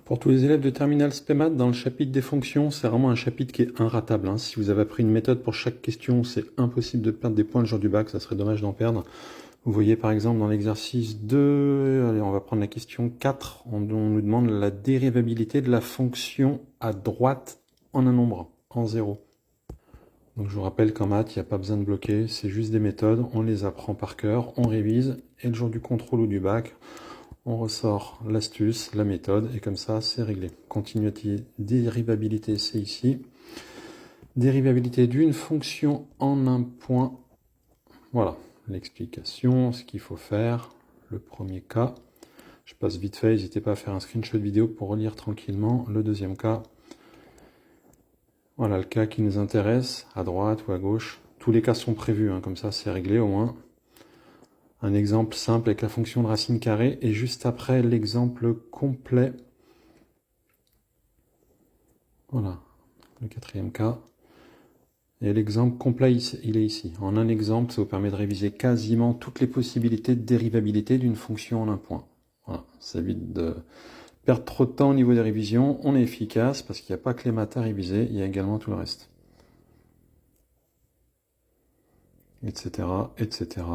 Pour tous les élèves de terminale SPEMAT, dans le chapitre des fonctions, c'est vraiment un chapitre qui est inratable, hein. Si vous avez appris une méthode pour chaque question, c'est impossible de perdre des points le jour du bac, ça serait dommage d'en perdre. Vous voyez par exemple dans l'exercice 2, allez, on va prendre la question 4, on nous demande la dérivabilité de la fonction à droite en un nombre, en 0. Donc je vous rappelle qu'en maths, il n'y a pas besoin de bloquer, c'est juste des méthodes, on les apprend par cœur, on révise, et le jour du contrôle ou du bac, on ressort l'astuce, la méthode, et comme ça, c'est réglé. Continuité, dérivabilité, c'est ici. Dérivabilité d'une fonction en un point. Voilà, l'explication, ce qu'il faut faire. Le premier cas. Je passe vite fait, n'hésitez pas à faire un screenshot vidéo pour relire tranquillement. Le deuxième cas. Voilà le cas qui nous intéresse, à droite ou à gauche. Tous les cas sont prévus, hein, comme ça c'est réglé au moins. Un exemple simple avec la fonction de racine carrée et juste après l'exemple complet. Voilà, le quatrième cas. Et l'exemple complet, il est ici. En un exemple, ça vous permet de réviser quasiment toutes les possibilités de dérivabilité d'une fonction en un point. Voilà, ça évite de perdre trop de temps au niveau des révisions. On est efficace parce qu'il n'y a pas que les maths à réviser, il y a également tout le reste. Etc. etc.